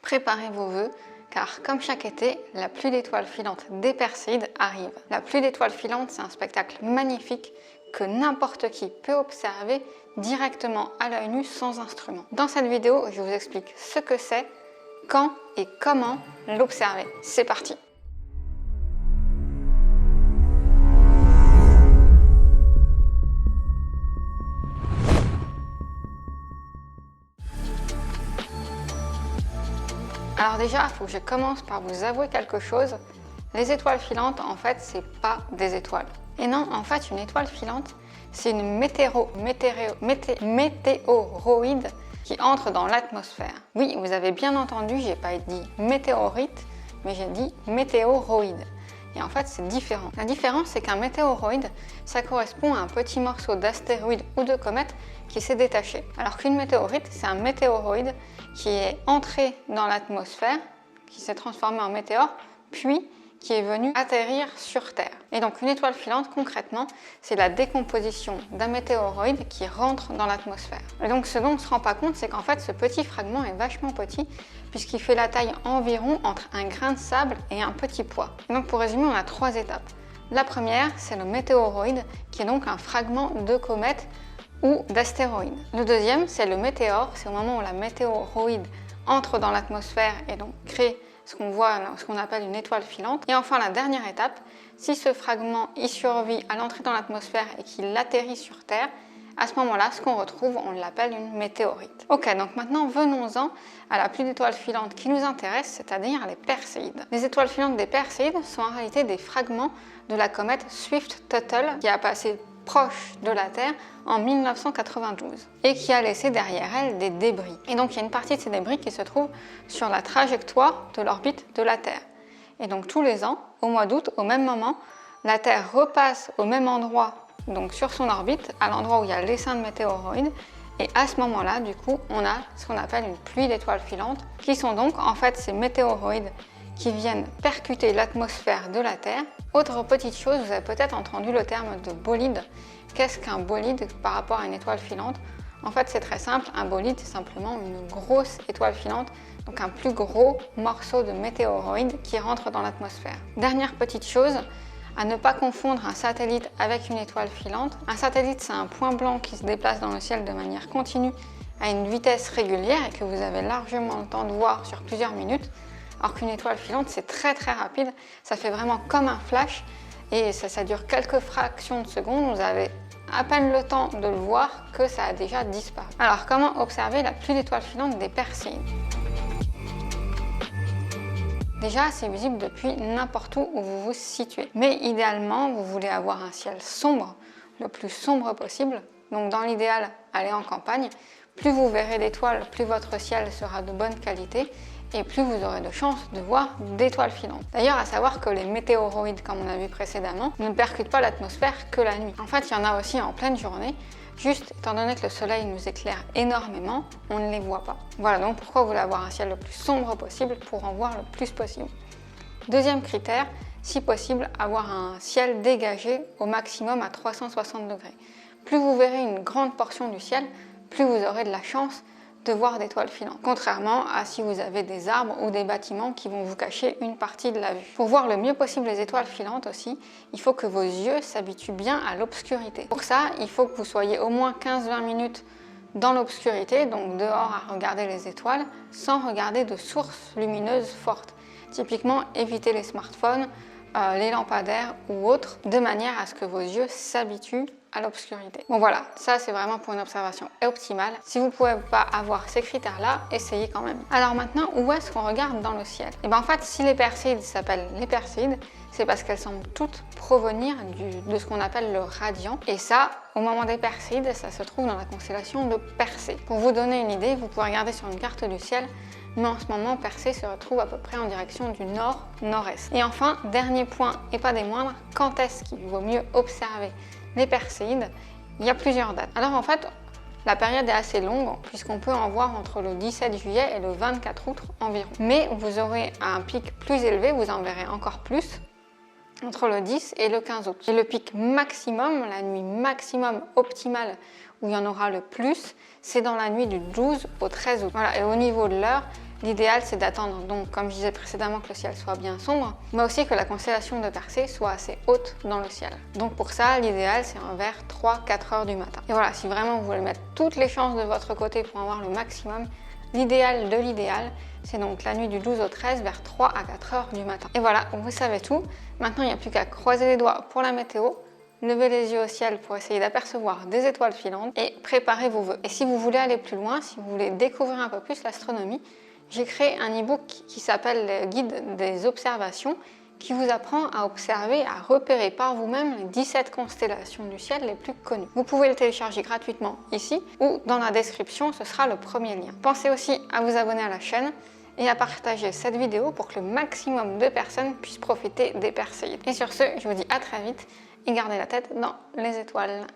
Préparez vos vœux, car comme chaque été, la pluie d'étoiles filantes des Perséides arrive. La pluie d'étoiles filantes, c'est un spectacle magnifique que n'importe qui peut observer directement à l'œil nu sans instrument. Dans cette vidéo, je vous explique ce que c'est, quand et comment l'observer. C'est parti! Alors déjà, il faut que je commence par vous avouer quelque chose. Les étoiles filantes, en fait, c'est pas des étoiles. Et non, en fait, une étoile filante, c'est une météoroïde qui entre dans l'atmosphère. Oui, vous avez bien entendu, j'ai pas dit météorite, mais j'ai dit météoroïde. Et en fait, c'est différent. La différence, c'est qu'un météoroïde, ça correspond à un petit morceau d'astéroïde ou de comète qui s'est détaché. Alors qu'une météorite, c'est un météoroïde qui est entré dans l'atmosphère, qui s'est transformé en météore, puis qui est venu atterrir sur Terre. Et donc une étoile filante, concrètement, c'est la décomposition d'un météoroïde qui rentre dans l'atmosphère. Et donc ce dont on ne se rend pas compte, c'est qu'en fait ce petit fragment est vachement petit, puisqu'il fait la taille environ entre un grain de sable et un petit pois. Et donc pour résumer, on a 3 étapes. La première, c'est le météoroïde, qui est donc un fragment de comète ou d'astéroïde. Le deuxième, c'est le météore, c'est au moment où la météoroïde entre dans l'atmosphère et donc crée ce qu'on appelle une étoile filante. Et enfin, la dernière étape, si ce fragment y survit à l'entrée dans l'atmosphère et qu'il atterrit sur Terre, à ce moment-là, ce qu'on retrouve, on l'appelle une météorite. Ok, donc maintenant, venons-en à la pluie d'étoiles filantes qui nous intéresse, c'est-à-dire les Perséides. Les étoiles filantes des Perséides sont en réalité des fragments de la comète Swift-Tuttle qui a passé proche de la Terre en 1992 et qui a laissé derrière elle des débris. Et donc il y a une partie de ces débris qui se trouve sur la trajectoire de l'orbite de la Terre. Et donc tous les ans, au mois d'août, au même moment, la Terre repasse au même endroit, donc sur son orbite, à l'endroit où il y a l'essaim de météoroïdes. Et à ce moment-là, du coup, on a ce qu'on appelle une pluie d'étoiles filantes, qui sont donc en fait ces météoroïdes qui viennent percuter l'atmosphère de la Terre. Autre petite chose, vous avez peut-être entendu le terme de bolide. Qu'est-ce qu'un bolide par rapport à une étoile filante? En fait, c'est très simple, un bolide, c'est simplement une grosse étoile filante, donc un plus gros morceau de météoroïde qui rentre dans l'atmosphère. Dernière petite chose, à ne pas confondre un satellite avec une étoile filante. Un satellite, c'est un point blanc qui se déplace dans le ciel de manière continue à une vitesse régulière et que vous avez largement le temps de voir sur plusieurs minutes. Alors qu'une étoile filante, c'est très rapide, ça fait vraiment comme un flash et ça dure quelques fractions de secondes, vous avez à peine le temps de le voir que ça a déjà disparu. Alors comment observer la pluie d'étoiles filantes des Perséides? Déjà, c'est visible depuis n'importe où vous vous situez. Mais idéalement, vous voulez avoir un ciel sombre, le plus sombre possible. Donc dans l'idéal, allez en campagne. Plus vous verrez d'étoiles, plus votre ciel sera de bonne qualité et plus vous aurez de chances de voir d'étoiles filantes. D'ailleurs, à savoir que les météoroïdes, comme on a vu précédemment, ne percutent pas l'atmosphère que la nuit. En fait, il y en a aussi en pleine journée, juste étant donné que le soleil nous éclaire énormément, on ne les voit pas. Voilà donc pourquoi vous voulez avoir un ciel le plus sombre possible pour en voir le plus possible. Deuxième critère, si possible, avoir un ciel dégagé au maximum à 360 degrés. Plus vous verrez une grande portion du ciel, plus vous aurez de la chance de voir d'étoiles filantes, contrairement à si vous avez des arbres ou des bâtiments qui vont vous cacher une partie de la vue. Pour voir le mieux possible les étoiles filantes aussi, il faut que vos yeux s'habituent bien à l'obscurité. Pour ça, il faut que vous soyez au moins 15-20 minutes dans l'obscurité, donc dehors à regarder les étoiles, sans regarder de sources lumineuses fortes. Typiquement, évitez les smartphones, les lampadaires ou autres, de manière à ce que vos yeux s'habituent à l'obscurité. Bon voilà, ça c'est vraiment pour une observation optimale. Si vous ne pouvez pas avoir ces critères-là, essayez quand même. Alors maintenant, où est-ce qu'on regarde dans le ciel? Et bien en fait, si les Perséides s'appellent les Perséides, c'est parce qu'elles semblent toutes provenir de ce qu'on appelle le radiant. Et ça, au moment des Perséides, ça se trouve dans la constellation de Persée. Pour vous donner une idée, vous pouvez regarder sur une carte du ciel, mais en ce moment, Persée se retrouve à peu près en direction du nord-nord-est. Et enfin, dernier point, et pas des moindres, quand est-ce qu'il vaut mieux observer les Perséides? Il y a plusieurs dates. Alors en fait, la période est assez longue puisqu'on peut en voir entre le 17 juillet et le 24 août environ. Mais vous aurez un pic plus élevé, vous en verrez encore plus, entre le 10 et le 15 août. Et le pic maximum, la nuit maximum optimale où il y en aura le plus, c'est dans la nuit du 12 au 13 août. Voilà. Et au niveau de l'heure, L'idéal, c'est d'attendre, donc comme je disais précédemment, que le ciel soit bien sombre, mais aussi que la constellation de Persée soit assez haute dans le ciel. Donc pour ça, l'idéal, c'est vers 3-4 heures du matin. Et voilà, si vraiment vous voulez mettre toutes les chances de votre côté pour en avoir le maximum, l'idéal de l'idéal, c'est donc la nuit du 12 au 13 vers 3 à 4 heures du matin. Et voilà, vous savez tout. Maintenant, il n'y a plus qu'à croiser les doigts pour la météo, lever les yeux au ciel pour essayer d'apercevoir des étoiles filantes et préparer vos vœux. Et si vous voulez aller plus loin, si vous voulez découvrir un peu plus l'astronomie, j'ai créé un e-book qui s'appelle le guide des observations, qui vous apprend à observer, à repérer par vous-même les 17 constellations du ciel les plus connues. Vous pouvez le télécharger gratuitement ici ou dans la description, ce sera le premier lien. Pensez aussi à vous abonner à la chaîne et à partager cette vidéo pour que le maximum de personnes puissent profiter des Perséides. Et sur ce, je vous dis à très vite et gardez la tête dans les étoiles.